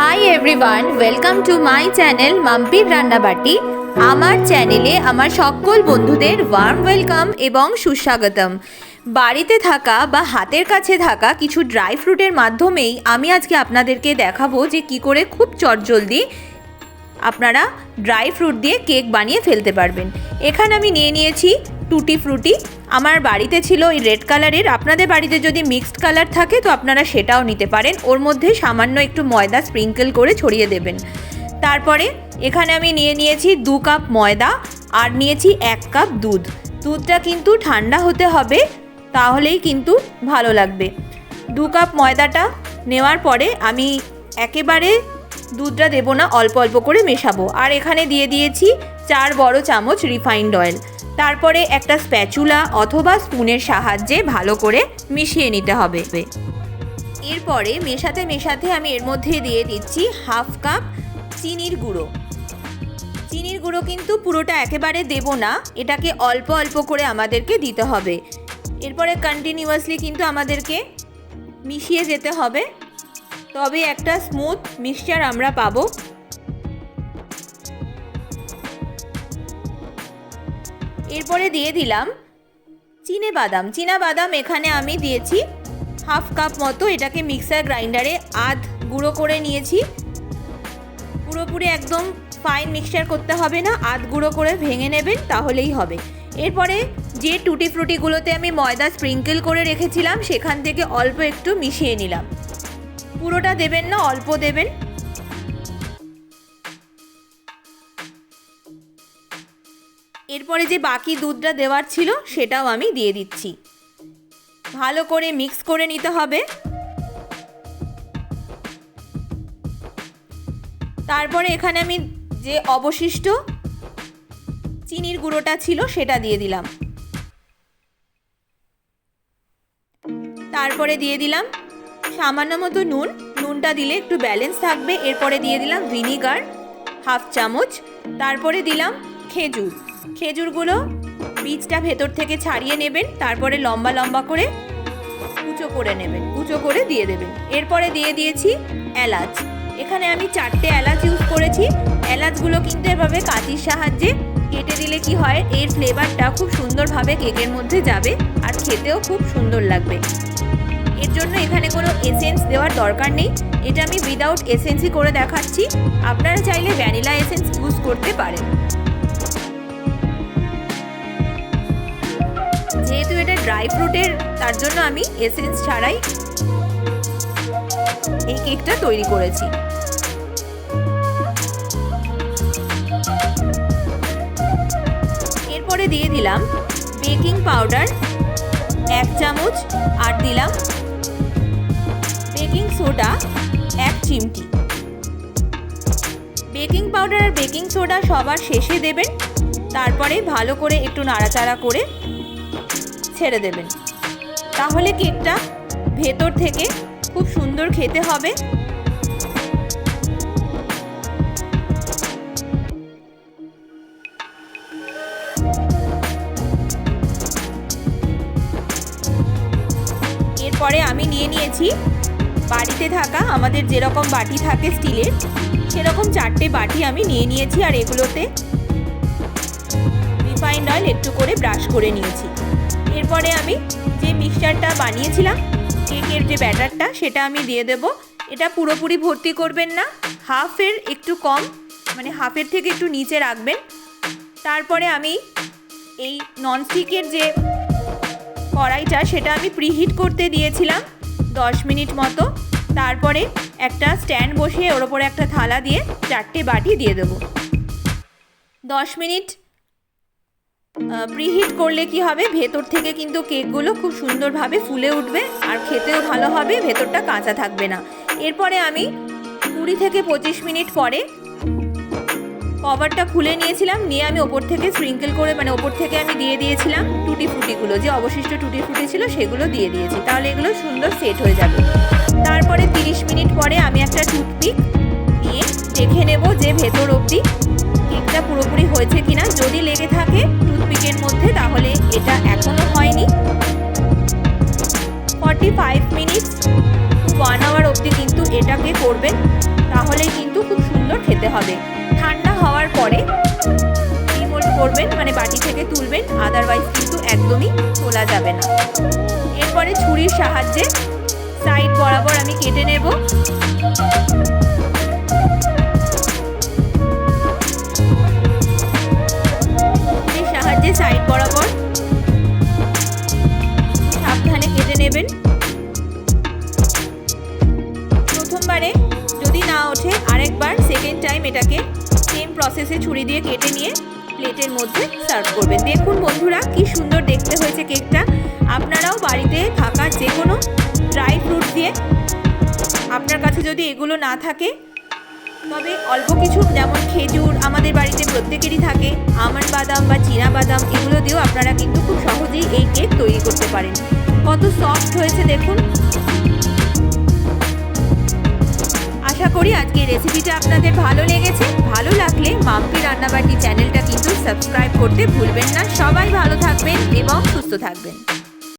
High everyone, welcome to my channel মাম্পির রান্নাবাটি। আমার চ্যানেলে আমার সকল বন্ধুদের ওয়ার্ম ওয়েলকাম এবং সুস্বাগতম। বাড়িতে থাকা বা হাতের কাছে থাকা কিছু ড্রাই ফ্রুটের মাধ্যমেই আমি আজকে আপনাদেরকে দেখাবো যে কি করে খুব চটজলদি আপনারা ড্রাই ফ্রুট দিয়ে কেক বানিয়ে ফেলতে পারবেন। এখানে আমি নিয়ে নিয়েছি টুটি ফ্রুটি। আমার বাড়িতে ছিল এই রেড কালারের। আপনাদের বাড়িতে যদি মিক্সড কালার থাকে তো আপনারা সেটাও নিতে পারেন। ওর মধ্যে সামান্য একটু ময়দা স্প্রিঙ্কেল করে ছড়িয়ে দেবেন। তারপরে এখানে আমি নিয়ে নিয়েছি 2 কাপ ময়দা আর নিয়েছি 1 কাপ দুধ। দুধটা কিন্তু ঠান্ডা হতে হবে, তাহলেই কিন্তু ভালো লাগবে। 2 কাপ ময়দাটা নেওয়ার পরে আমি একেবারে দুধটা দেবো না, অল্প অল্প করে মেশাবো। আর এখানে দিয়ে দিয়েছি 4 বড় চামচ রিফাইন্ড অয়েল। তারপরে একটা স্প্যাচুলা অথবা স্পুনের সাহায্যে ভালো করে মিশিয়ে নিতে হবে। এরপরে মেশাতে মেশাতে আমি এর মধ্যে দিয়ে দিচ্ছি 1/2 কাপ চিনির গুঁড়ো। চিনির গুঁড়ো কিন্তু পুরোটা একেবারে দেব না, এটাকে অল্প অল্প করে আমাদেরকে দিতে হবে। এরপরে কন্টিনিউয়াসলি কিন্তু আমাদেরকে মিশিয়ে যেতে হবে, তবে একটা স্মুথ মিক্সচার আমরা পাবো। এরপরে দিয়ে দিলাম বাদাম। এখানে আমি দিয়েছি 1/2 কাপ মতো। এটাকে মিক্সার গ্রাইন্ডারে গুঁড়ো করে নিয়েছি। পুরোপুরি একদম ফাইন মিক্সচার করতে হবে না, গুঁড়ো করে ভেঙে নেবেন, তাহলেই হবে। এরপরে যে টুটি ফ্রুটিগুলোতে আমি ময়দা স্প্রিঙ্কেল করে রেখেছিলাম সেখান থেকে অল্প একটু মিশিয়ে নিলাম। পুরোটা দেবেন না, অল্প দেবেন। এরপরে যে বাকি দুধটা দেওয়ার ছিল সেটাও আমি দিয়ে দিচ্ছি। ভালো করে মিক্স করে নিতে হবে। তারপরে এখানে আমি যে অবশিষ্ট চিনির গুঁড়োটা ছিল সেটা দিয়ে দিলাম। তারপরে দিয়ে দিলাম সামান্য মতো নুনটা দিলে একটু ব্যালেন্স থাকবে। এরপরে দিয়ে দিলাম ভিনিগার 1/2 চামচ। তারপরে দিলাম খেজুরগুলো বীজটা ভেতর থেকে ছাড়িয়ে নেবেন। তারপরে লম্বা লম্বা করে কুচো করে দিয়ে দেবেন। এরপরে দিয়ে দিয়েছি এলাচ। এখানে আমি 4টে এলাচ ইউজ করেছি। এলাচগুলো কিন্তু এভাবে কাঁচির সাহায্যে কেটে দিলে কি হয়, এর ফ্লেভারটা খুব সুন্দরভাবে কেকের মধ্যে যাবে আর খেতেও খুব সুন্দর লাগবে। এর জন্য এখানে কোনো এসেন্স দেওয়ার দরকার নেই। এটা আমি উইদাউট এসেন্সই করে দেখাচ্ছি। আপনারা চাইলে ভ্যানিলা এসেন্স ইউজ করতে পারেন। যেহেতু এটা ড্রাই ফ্রুটের, তার জন্য আমি এসেন্স ছাড়াই এই কেকটা তৈরি করেছি। এরপরে দিয়ে দিলাম বেকিং পাউডার 1 চামচ আর দিলাম বেকিং সোডা 1 চিমটি। বেকিং পাউডার আর বেকিং সোডা সবার শেষে দেবেন। তারপরে ভালো করে একটু নাড়াচাড়া করে ছেড়ে দেবেন, তাহলে কেকটা ভেতর থেকে খুব সুন্দর খেতে হবে। এরপরে আমি নিয়ে নিয়েছি বাড়িতে থাকা, আমাদের যেরকম বাটি থাকে স্টিলের, সেরকম 4টে বাটি আমি নিয়ে নিয়েছি। আর এগুলোতে রিফাইন্ড অয়েল একটু করে ব্রাশ করে নিয়েছি। এরপরে আমি যে মিক্সচারটা বানিয়েছিলাম, কেকের যে ব্যাটারটা, সেটা আমি দিয়ে দেব। এটা পুরোপুরি ভর্তি করবেন না, হাফের একটু কম, মানে হাফের থেকে একটু নিচে রাখবেন। তারপরে আমি এই ননস্টিকের যে কড়াইটা, সেটা আমি প্রিহিট করতে দিয়েছিলাম 10 মিনিট মতো। তারপরে একটা স্ট্যান্ড বসিয়ে ওর ওপরে একটা থালা দিয়ে 4টে বাটি দিয়ে দেবো। 10 মিনিট প্রিহিট করলে কি হবে, ভেতর থেকে কিন্তু কেকগুলো খুব সুন্দরভাবে ফুলে উঠবে আর খেতেও ভালো হবে, ভেতরটা কাঁচা থাকবে না। এরপরে আমি 20 থেকে 25 মিনিট পরে কভারটা খুলে নিয়েছিলাম। নিয়ে আমি ওপর থেকে স্প্রিঙ্কেল করে, মানে ওপর থেকে আমি দিয়ে দিয়েছিলাম টুটি ফ্রুটিগুলো, যে অবশিষ্ট টুটি ফ্রুটি ছিল সেগুলো দিয়ে দিয়েছি। তাহলে এগুলো সুন্দর সেট হয়ে যাবে। তারপরে 30 মিনিট পরে আমি একটা টুথপিক নিয়ে দেখে নেব যে ভেতর অবধি কেকটা পুরোপুরি হয়েছে কিনা। যদি লেগে থাকে টুথপিকের মধ্যে, তাহলে এটা এখনো হয়নি। 45 মিনিট 1 আওয়ার অবধি কিন্তু এটাকে করবেন। তাহলে কিন্তু খুব সুন্দর খেতে হবে। ঠান্ডা হওয়ার পরে ডিমোল্ড করবেন, মানে বাটি থেকে তুলবেন, আদারওয়াইজ কিন্তু একদমই তোলা যাবে না। এরপরে ছুরির সাহায্যে সাইড বরাবর আমি কেটে নেব। ছুরির সাহায্যে সাইড বরাবর সাবধানে কেটে নেবেন। প্রথমবারে যদি না ওঠে আরেকবার সেকেন্ড টাইম এটাকে সেম প্রসেসে ছুরি দিয়ে কেটে নিয়ে প্লেটের মধ্যে সার্ভ করবেন। দেখুন বন্ধুরা কি সুন্দর দেখতে হয়েছে কেকটা। আপনারাও বাড়িতে থাকা যে কোনো ড্রাই ফ্রুট দিয়ে, আপনার কাছে যদি এগুলো না থাকে তবে অল্প কিছু, যেমন খেজুর আমাদের বাড়িতে প্রত্যেকেরই থাকে, আমন্ড বাদাম বা চীনা বাদাম, এগুলো দিয়েও আপনারা কিন্তু খুব সহজেই এই কেক তৈরি করতে পারেন। কত সফট হয়েছে দেখুন। আশা করি আজকের রেসিপিটা আপনাদের ভালো লেগেছে। ভালো লাগলে মাম্পি রান্নাবাটি চ্যানেলটা কিন্তু সাবস্ক্রাইব করতে ভুলবেন না। সবাই ভালো থাকবেন এবং সুস্থ থাকবেন।